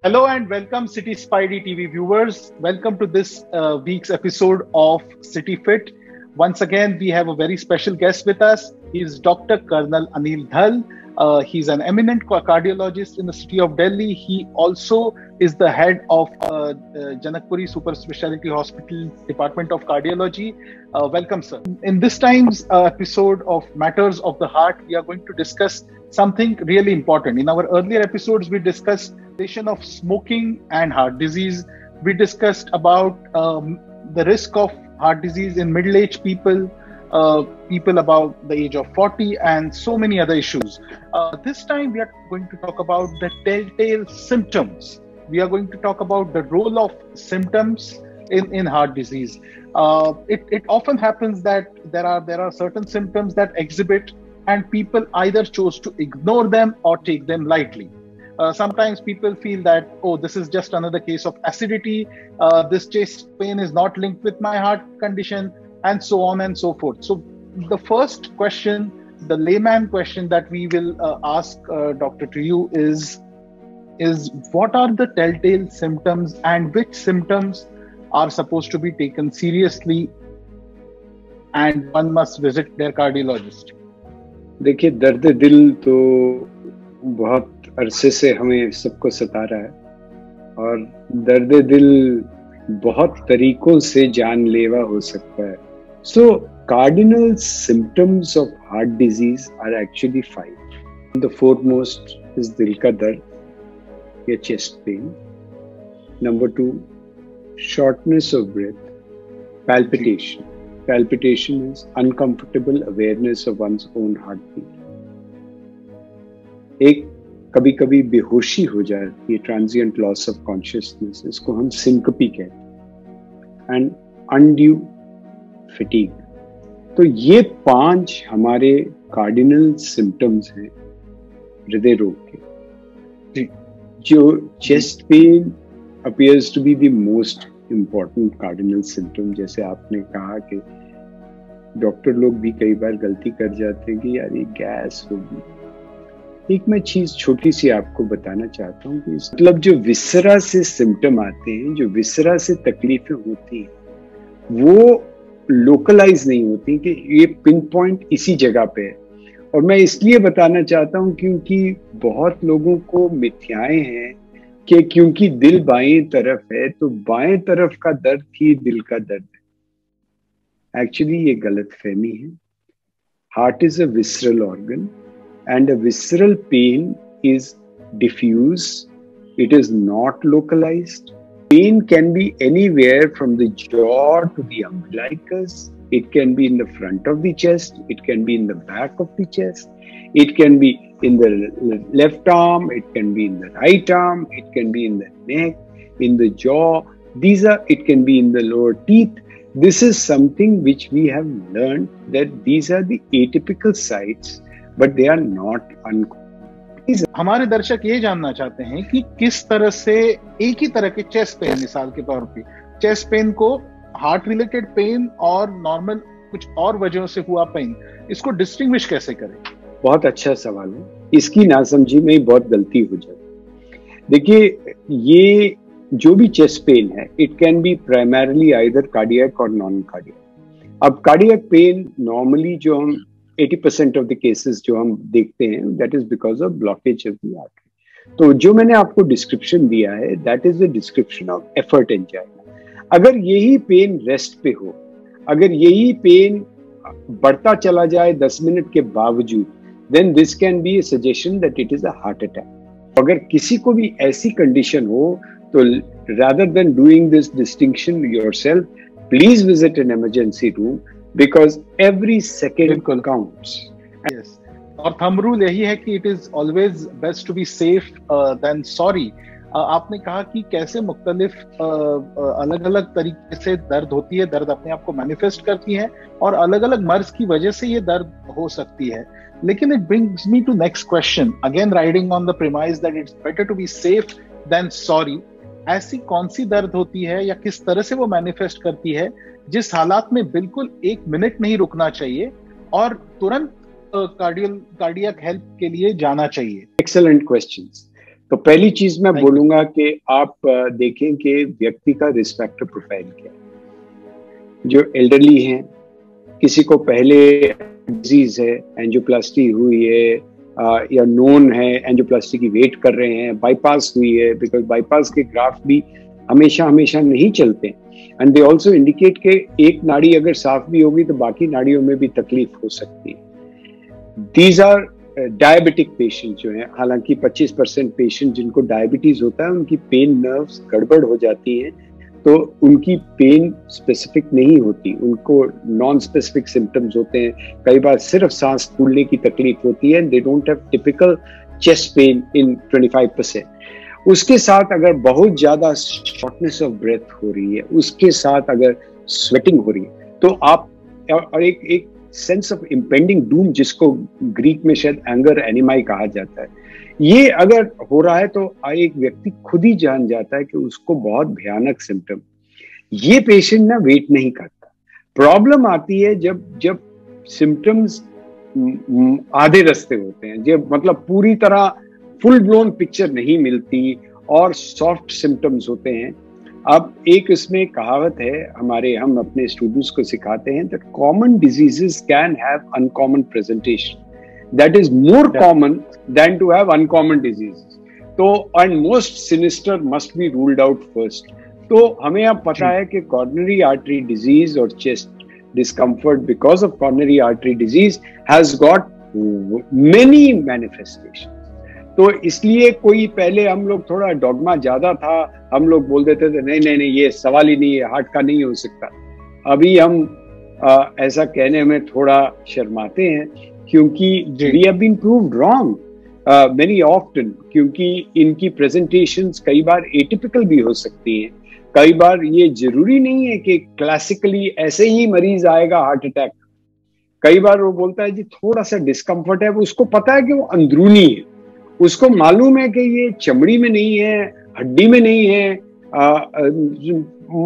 Hello and welcome, City Spidey TV viewers. Welcome to this week's episode of City Fit. Once again, we have a very special guest with us. He is Dr. Colonel Anil Dhal. He's an eminent cardiologist in the city of Delhi. He also is the head of Janakpuri Super Speciality Hospital Department of Cardiology. Welcome, sir. In this time's episode of Matters of the Heart, we are going to discuss something really important. In our earlier episodes, we discussed the relation of smoking and heart disease. We discussed about the risk of heart disease in middle-aged people, people about the age of 40, and so many other issues. This time, we are going to talk about the telltale symptoms. We are going to talk about the role of symptoms in heart disease. It often happens that there are certain symptoms that exhibit, and people either chose to ignore them or take them lightly. Sometimes people feel that, oh, this is just another case of acidity, this chest pain is not linked with my heart condition, and so on and so forth. So the first question, the layman question that we will ask, Doctor, to you is what are the telltale symptoms and which symptoms are supposed to be taken seriously and one must visit their cardiologist? देखिए, दर्द दिल तो बहुत अरसे से हमें सबको सता रहा है और दर्द दिल बहुत तरीकों से जानलेवा हो सकता है. So cardinal symptoms of heart disease are actually 5. The foremost is दिल का दर्द या chest pain. Number 2, shortness of breath, palpitation. Palpitation is uncomfortable awareness of one's own heartbeat. एक कभी कभी बेहोशी हो जाती है, ट्रांजिएंट लॉस ऑफ कॉन्शियसनेस, इसको हम सिंकपी कहते हैं, एंड अनड्यू फटीग. तो ये 5 हमारे कार्डिनल सिम्टम्स हैं हृदय रोग के. जो chest pain appears to be the most important cardinal symptom. जैसे आपने कहा कि डॉक्टर लोग भी कई बार गलती कर जाते हैं कि यार ये गैस होगी. एक मैं चीज छोटी सी आपको बताना चाहता हूँ कि मतलब जो विसरा से सिम्टम आते हैं, जो विसरा से तकलीफें होती हैं, वो लोकलाइज नहीं होती कि ये पिन पॉइंट इसी जगह पे है. और मैं इसलिए बताना चाहता हूँ क्योंकि बहुत लोगों को मिथ्याएं हैं कि क्योंकि दिल बाएं तरफ है तो बाएं तरफ का दर्द ही दिल का दर्द है. एक्चुअली ये गलत फहमी है. Heart is a visceral organ and a visceral pain is diffuse. It is not localized. Pain can be anywhere from the jaw to the umbilicus. It can be in the front of the chest. It can be in the back of the chest. It can be in the left arm. It can be in the right arm. It can be in the neck, in the jaw. It can be in the lower teeth. This is something which we have learned that these are the atypical sites, but they are not uncommon. हमारे दर्शक ये जानना चाहते हैं कि किस तरह से एक ही तरह के चेस्ट पेन, मिसाल के तौर पे चेस्ट पेन को हार्ट रिलेटेड पेन और नॉर्मल कुछ और वजहों से हुआ पेन, इसको डिस्टिंग्विश कैसे करें? बहुत अच्छा सवाल है. इसकी नासमझी में बहुत गलती हो जाती. देखिए, ये जो भी चेस्ट पेन है, it can be primarily either cardiac और नॉन कार्डियक. अब कार्डियक पेन नॉर्मली जो हम 80% ऑफ द केसेस जो हम देखते हैं, that is because of blockage of the artery. तो जो मैंने आपको डिस्क्रिप्शन दिया है, that is the description of effort angina. अगर यही पेन रेस्ट पे हो, अगर यही पेन बढ़ता चला जाए 10 मिनट के बावजूद, then this can be a suggestion that it is a heart attack. अगर किसी को भी ऐसी कंडीशन हो, तो rather than doing this distinction yourself, please visit an emergency room, because every second counts. Yes. और thumb rule यही है कि it is always best to be safe than sorry. आपने कहा कि कैसे मुख्तलिफ अलग अलग तरीके से दर्द होती है, दर्द अपने आप को मैनिफेस्ट करती है और अलग अलग मर्ज की वजह से ये दर्द हो सकती है. लेकिन it brings me to next question, again riding on the premise that it's better to be safe than sorry. ऐसी कौन सी दर्द होती है या किस तरह से वो मैनिफेस्ट करती है जिस हालात में बिल्कुल 1 मिनट नहीं रुकना चाहिए और तुरंत कार्डियक हेल्प के लिए जाना चाहिए? Excellent questions. तो पहली चीज मैं बोलूंगा कि आप देखें कि व्यक्ति का रिस्क फैक्टर प्रोफाइल क्या है। जो एल्डरली हैं, किसी को पहले डिजीज है, एंजियोप्लास्टी हुई है, या नोन है एंजियोप्लास्टी की वेट कर रहे हैं, बाईपास हुई है, बिकॉज बाईपास के ग्राफ भी हमेशा नहीं चलते, एंड दे ऑल्सो इंडिकेट के एक नाड़ी अगर साफ भी होगी तो बाकी नाड़ियों में भी तकलीफ हो सकती है। दीज आर डायबिटिक पेशेंट जो हैं, हालांकि 25% पेशेंट जिनको डायबिटीज होता है उनकी पेन नर्व्स गड़बड़ हो जाती हैं, तो उनकी पेन स्पेसिफिक नहीं होती, उनको नॉन स्पेसिफिक सिम्टम्स होते हैं। कई बार सिर्फ सांस फूलने की तकलीफ होती है, they don't have typical chest pain in 25%। उसके साथ अगर बहुत ज्यादा शॉर्टनेस ऑफ ब्रेथ हो रही है, उसके साथ अगर स्वेटिंग हो रही है, तो आप और एक सेंस ऑफ इम्पेंडिंग डूम, जिसको ग्रीक में शायद एंगर एनिमाई कहा जाता है, ये अगर हो रहा है तो एक व्यक्ति खुद ही जान जाता है कि उसको बहुत भयानक सिम्टम। ये पेशेंट ना वेट नहीं करता। प्रॉब्लम आती है जब सिम्टम्स आधे रास्ते होते हैं, जब मतलब पूरी तरह फुल ब्लोन पिक्चर नहीं मिलती और सॉफ्ट सिम्टम्स होते हैं। अब एक इसमें कहावत है हमारे, हम अपने स्टूडेंट्स को सिखाते हैं that common diseases can have uncommon presentation, that is more common than to have uncommon diseases. तो and most sinister must be ruled out first. तो हमें अब पता है कि coronary artery disease और chest discomfort because of coronary artery disease has got many manifestations. तो इसलिए कोई पहले हम लोग थोड़ा डॉगमा ज्यादा था, हम लोग बोल देते थे नहीं ये सवाल ही नहीं है, हार्ट का नहीं हो सकता। अभी हम ऐसा कहने में थोड़ा शर्माते हैं क्योंकि we have been proved wrong many often, क्योंकि इनकी प्रेजेंटेशंस कई बार एटिपिकल भी हो सकती हैं। कई बार ये जरूरी नहीं है कि क्लासिकली ऐसे ही मरीज आएगा हार्ट अटैक। कई बार वो बोलता है जी थोड़ा सा डिस्कम्फर्ट है, उसको पता है कि वो अंदरूनी है, उसको मालूम है कि ये चमड़ी में नहीं है, हड्डी में नहीं है,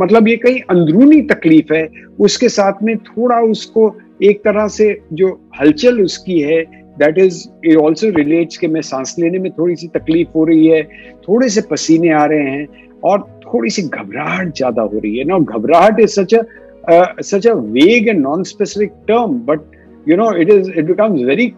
मतलब ये कहीं अंदरूनी तकलीफ है। उसके साथ में थोड़ा उसको एक तरह से जो हलचल उसकी है, that is it also relates कि मैं सांस लेने में थोड़ी सी तकलीफ हो रही है, थोड़े से पसीने आ रहे हैं और थोड़ी सी घबराहट ज्यादा हो रही है ना। घबराहट is such a vague and non-specific term, but it becomes very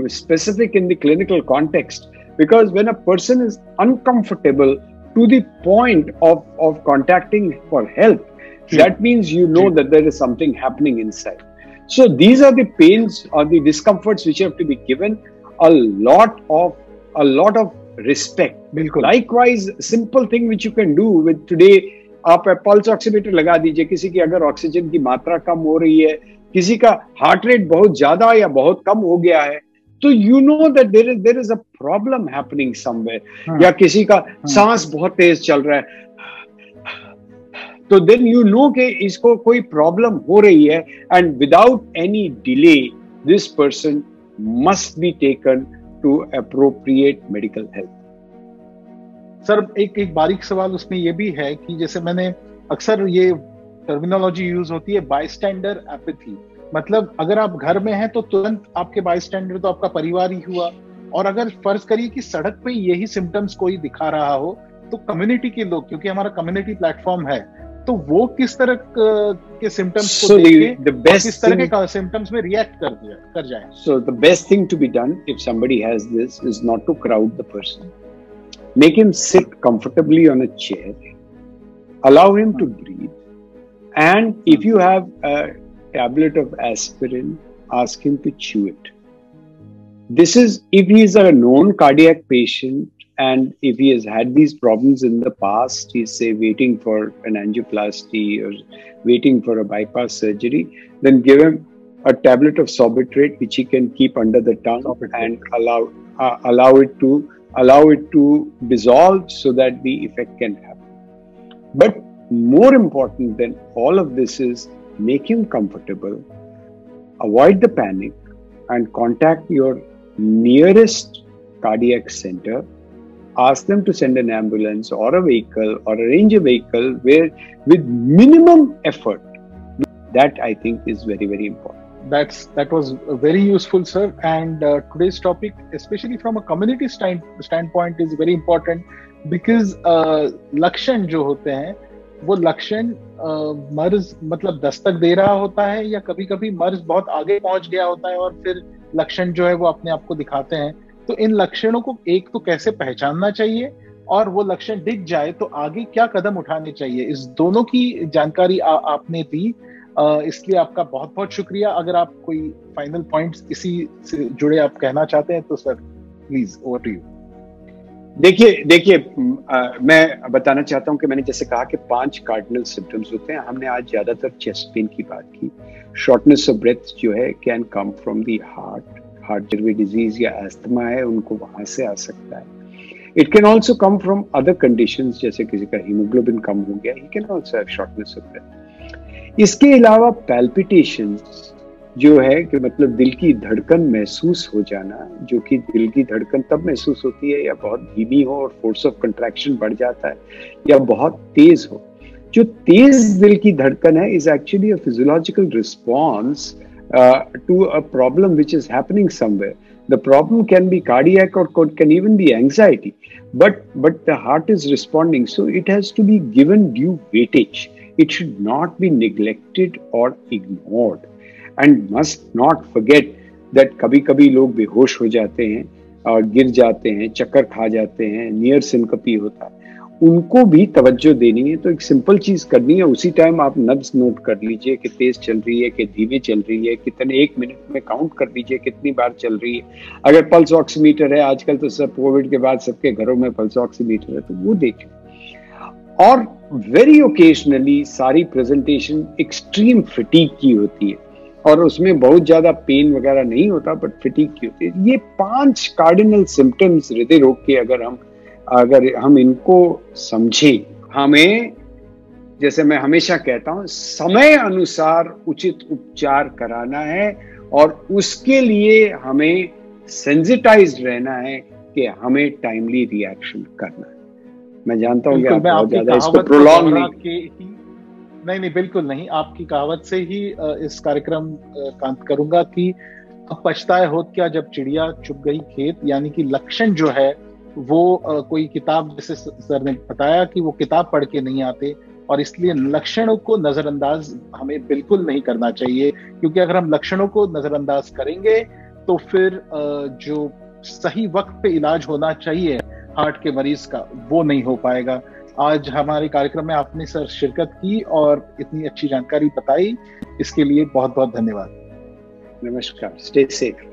specific in the clinical context, because when a person is uncomfortable to the point of contacting for help, that means that there is something happening inside. So these are the pains or the discomforts which have to be given a lot of respect. Bilkul. Likewise, simple thing which you can do with today, आप pulse oximeter लगा दीजिए। किसी की अगर oxygen की मात्रा कम हो रही है, किसी का हार्ट रेट बहुत ज्यादा या बहुत कम हो गया है, तो that there is a problem happening somewhere. या किसी का सांस बहुत तेज चल रहा है, तो then कि इसको कोई प्रॉब्लम हो रही है, and without any delay this person must be taken to appropriate medical help. Sir एक बारीक सवाल उसमें ये भी है कि जैसे मैंने अक्सर ये टर्मिनोलॉजी यूज होती है बायस्टैंडर एपैथी, मतलब अगर आप घर में हैं तो तुरंत आपके बायस्टैंडर तो आपका परिवार ही हुआ, और अगर फर्ज करिए कि सड़क पे यही सिम्टम्स कोई दिखा रहा हो तो कम्युनिटी के लोग, क्योंकि हमारा कम्युनिटी प्लेटफॉर्म है, तो वो किस तरह के सिम्टम्स को देख के किस तरह के सिम्टम्स में रिएक्ट कर जाए। So the best thing to be done if somebody has this is not to crowd the person. Make him sit comfortably on a chair, allow him to breathe, and if you have a tablet of aspirin, ask him to chew it. This is if he is a known cardiac patient and if he has had these problems in the past, he's say waiting for an angioplasty or waiting for a bypass surgery, then give him a tablet of Sorbitrate which he can keep under the tongue and allow it to dissolve so that the effect can happen. But more important than all of this is make him comfortable, avoid the panic, and contact your nearest cardiac center. Ask them to send an ambulance or a vehicle or arrange a vehicle where with minimum effort. That I think is very, very important. That was very useful, sir. And today's topic, especially from a community standpoint, is very important because लक्षण जो होते हैं वो लक्षण मर्ज मतलब दस्तक दे रहा होता है, या कभी कभी मर्ज बहुत आगे पहुंच गया होता है और फिर लक्षण जो है वो अपने आप को दिखाते हैं। तो इन लक्षणों को एक तो कैसे पहचानना चाहिए, और वो लक्षण दिख जाए तो आगे क्या कदम उठाने चाहिए, इस दोनों की जानकारी आपने दी। इसलिए आपका बहुत बहुत शुक्रिया। अगर आप कोई फाइनल पॉइंट्स इसी से जुड़े आप कहना चाहते हैं तो sir please over to you. देखिए मैं बताना चाहता हूं कि मैंने जैसे कहा कि 5 कार्डिनल सिम्टम्स होते हैं। हमने आज ज्यादातर चेस्ट पेन की बात की। शॉर्टनेस ऑफ ब्रेथ जो है can come from the heart disease या एस्थमा है, उनको वहां से आ सकता है। It can also come from other conditions, जैसे किसी का हीमोग्लोबिन कम हो गया, he can also have shortness of breath. इसके अलावा पैल्पिटेशंस जो है कि मतलब दिल की धड़कन महसूस हो जाना, जो कि दिल की धड़कन तब महसूस होती है या बहुत धीमी हो और फोर्स ऑफ कंट्रैक्शन बढ़ जाता है, या बहुत तेज हो। जो तेज दिल की धड़कन है is actually a physiological response to a problem which is happening somewhere. The problem can be cardiac or can even be anxiety, but the heart is responding, so it has to be given due weightage. It should not be neglected or ignored, and must not forget that कभी-कभी लोग बेहोश हो जाते हैं और गिर जाते हैं, चक्कर खा जाते हैं, नियर सिनकपी होता है, उनको भी तवज्जो देनी है। तो एक सिंपल चीज करनी है, उसी टाइम आप नब्ज नोट कर लीजिए कि तेज चल रही है कि धीमे चल रही है, कितने 1 मिनट में काउंट कर लीजिए कितनी बार चल रही है। अगर पल्स ऑक्सीमीटर है, आजकल तो सब कोविड के बाद सबके घरों में पल्स ऑक्सीमीटर है, तो वो देखें। और वेरी ओकेजनली सारी प्रेजेंटेशन एक्सट्रीम फटीग की होती है और उसमें बहुत ज्यादा पेन वगैरह नहीं होता, बट फटीग की होती है। ये 5 कार्डिनल सिम्टम्स हृदय रोग के अगर हम इनको समझें, हमें जैसे मैं हमेशा कहता हूं समय अनुसार उचित उपचार कराना है, और उसके लिए हमें सेंसिटाइज्ड रहना है कि हमें टाइमली रिएक्शन करना है। मैं जानता हूं कि आप बहुत ज्यादा इसको प्रोलॉन्ग नहीं, बिल्कुल नहीं। आपकी कहावत से ही इस कार्यक्रम का अंत करूंगा कि अब पछताए होत क्या जब चिड़िया चुग गई खेत। यानी कि लक्षण जो है वो कोई किताब, जैसे सर ने बताया कि वो किताब पढ़ के नहीं आते, और इसलिए लक्षणों को नजरअंदाज हमें बिल्कुल नहीं करना चाहिए, क्योंकि अगर हम लक्षणों को नजरअंदाज करेंगे तो फिर जो सही वक्त पे इलाज होना चाहिए हार्ट के मरीज का, वो नहीं हो पाएगा। आज हमारे कार्यक्रम में आपने सर शिरकत की और इतनी अच्छी जानकारी बताई, इसके लिए बहुत बहुत धन्यवाद। नमस्कार, स्टे सेफ।